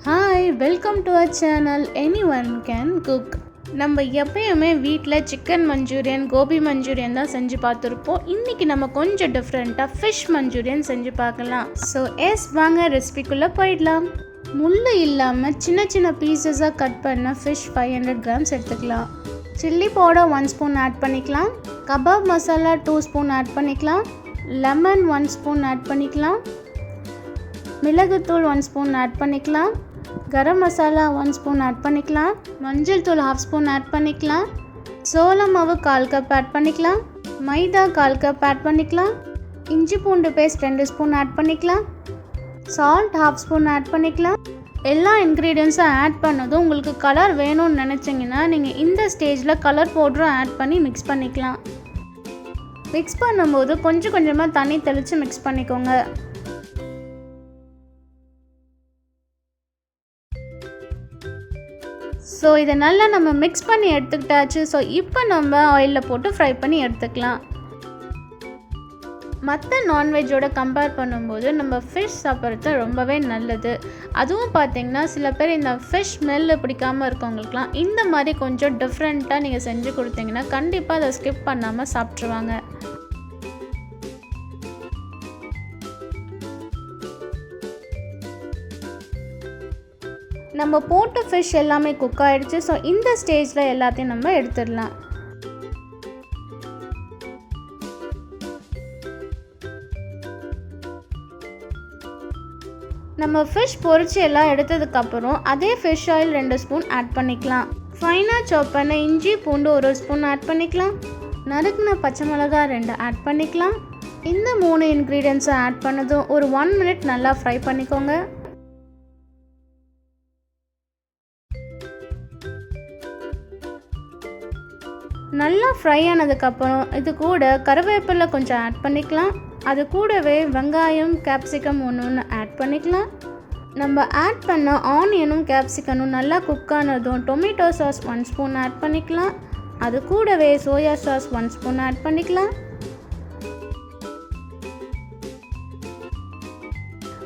Hi, welcome to our channel anyone can cook. நம்ம எப்பயுமே வீட்டில் சிக்கன் மஞ்சூரியன், கோபி மஞ்சூரியன் தான் செஞ்சு பார்த்துருப்போம். இன்றைக்கி நம்ம கொஞ்சம் டிஃப்ரெண்ட்டாக ஃபிஷ் மஞ்சூரியன் செஞ்சு பார்க்கலாம். ஸோ வாங்க ரெசிபிக்குள்ளே போயிடலாம். முள் இல்லாமல் சின்ன சின்ன பீசஸாக கட் பண்ண ஃபிஷ் 500 கிராம்ஸ் எடுத்துக்கலாம். சில்லி பவுடர் 1 ஸ்பூன் ஆட் பண்ணிக்கலாம். கபாப் மசாலா 2 ஸ்பூன் ஆட் பண்ணிக்கலாம். லெமன் 1 ஸ்பூன் ஆட் பண்ணிக்கலாம். மிளகுத்தூள் 1 ஸ்பூன் ஆட் பண்ணிக்கலாம். கரம் மசாலா 1 ஸ்பூன் ஆட் பண்ணிக்கலாம். மஞ்சள் தூள் 1/2 ஸ்பூன் ஆட் பண்ணிக்கலாம். சோள மாவு 1/4 கப் ஆட் பண்ணிக்கலாம். மைதா 1/4 கப் ஆட் பண்ணிக்கலாம். இஞ்சி பூண்டு பேஸ்ட் 2 ஸ்பூன் ஆட் பண்ணிக்கலாம். சால்ட் 1/2 ஸ்பூன் ஆட் பண்ணிக்கலாம். எல்லா இன்க்ரீடியன்ஸும் ஆட் பண்ணதும் உங்களுக்கு கலர் வேணும்னு நினச்சிங்கன்னா நீங்கள் இந்த ஸ்டேஜில் கலர் பவுடரும் ஆட் பண்ணி மிக்ஸ் பண்ணிக்கலாம். மிக்ஸ் பண்ணும்போது கொஞ்சம் கொஞ்சமாக தண்ணி தெளித்து மிக்ஸ் பண்ணிக்கோங்க. ஸோ இதை நல்லா நம்ம மிக்ஸ் பண்ணி எடுத்துக்கிட்டாச்சு. ஸோ இப்போ நம்ம ஆயிலில் போட்டு ஃப்ரை பண்ணி எடுத்துக்கலாம். மற்ற நான்வெஜ்ஜோட கம்பேர் பண்ணும்போது நம்ம ஃபிஷ் சாப்பிட்றது ரொம்பவே நல்லது. அதுவும் பார்த்திங்கன்னா சில பேர் இந்த ஃபிஷ் ஸ்மெல்லு பிடிக்காமல் இருக்கவங்களுக்குலாம் இந்த மாதிரி கொஞ்சம் டிஃப்ரெண்ட்டாக நீங்கள் செஞ்சு கொடுத்தீங்கன்னா கண்டிப்பாக அதை ஸ்கிப் பண்ணாமல் சாப்பிட்ருவாங்க. நம்ம போட்ட ஃபிஷ் எல்லாமே குக் ஆகிடுச்சு. ஸோ இந்த ஸ்டேஜில் எல்லாத்தையும் நம்ம எடுத்துடலாம். நம்ம ஃபிஷ் பொரிச்சு எல்லாம் எடுத்ததுக்கப்புறம் அதே ஃபிஷ் ஆயில் 2 ஸ்பூன் ஆட் பண்ணிக்கலாம். ஃபைனாக சாப் பண்ண இஞ்சி பூண்டு 1 ஸ்பூன் ஆட் பண்ணிக்கலாம். நறுக்குன பச்சை மிளகா 2 ஆட் பண்ணிக்கலாம். இந்த 3 இன்க்ரீடியன்ஸை ஆட் பண்ணதும் ஒரு 1 மினிட் நல்லா ஃப்ரை பண்ணிக்கோங்க. நல்லா ஃப்ரை ஆனதுக்கப்புறம் இது கூட கருவேப்பிலை கொஞ்சம் ஆட் பண்ணிக்கலாம். அது கூடவே வெங்காயம், கேப்சிகம் ஒன்று ஆட் பண்ணிக்கலாம். நம்ம ஆட் பண்ண ஆனியனும் கேப்சிகனும் நல்லா குக் ஆனதும் டொமேட்டோ சாஸ் 1 ஸ்பூன் ஆட் பண்ணிக்கலாம். அது கூடவே சோயா சாஸ் 1 ஸ்பூன் ஆட் பண்ணிக்கலாம்.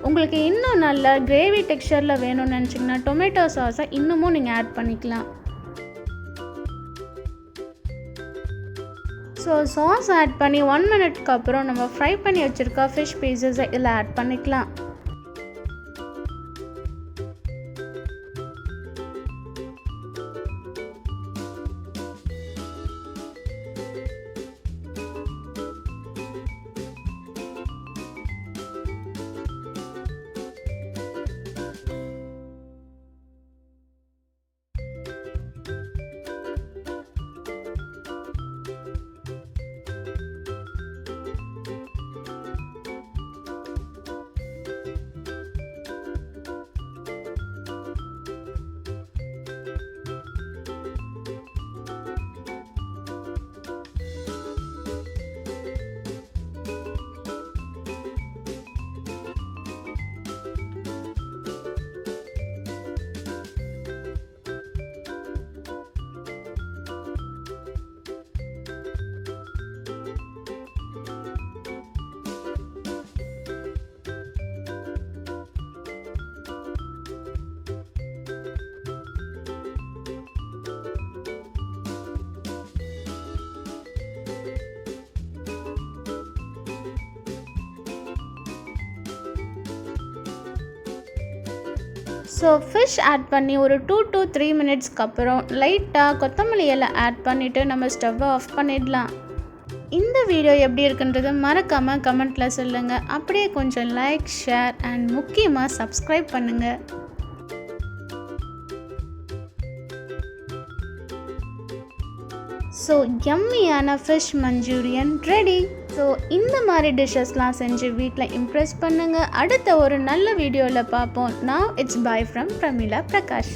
உங்களுக்கு இன்னும் நல்ல கிரேவி டெக்ஸ்சரில் வேணும்னு நினச்சிங்கன்னா டொமேட்டோ சாஸை இன்னமும் நீங்கள் ஆட் பண்ணிக்கலாம். ஸோ சாஸ் ஆட் பண்ணி 1 மினிட்க்கு அப்புறம் நம்ம ஃப்ரை பண்ணி வச்சுருக்க ஃபிஷ் பீசஸை இதில் ஆட் பண்ணிக்கலாம். ஸோ ஃபிஷ் ஆட் பண்ணி ஒரு 2 to 3 மினிட்ஸ்க்கு அப்புறம் லைட்டாக கொத்தமல்லி இலை ஆட் பண்ணிவிட்டு நம்ம ஸ்டவ்வை ஆஃப் பண்ணிடலாம். இந்த வீடியோ எப்படி இருக்குன்றது மறக்காமல் கமெண்ட்டில் சொல்லுங்கள். அப்படியே கொஞ்சம் லைக், ஷேர் அண்ட் முக்கியமாக சப்ஸ்கிரைப் பண்ணுங்கள். ஸோ யம்மியான ஃபிஷ் மஞ்சூரியன் ரெடி. ஸோ இந்த மாதிரி டிஷ்ஷஸ்லாம் செஞ்சு வீட்டில் இம்ப்ரெஸ் பண்ணுங்கள். அடுத்த ஒரு நல்ல வீடியோவில் பார்ப்போம். Now it's bye from Pramila Prakash.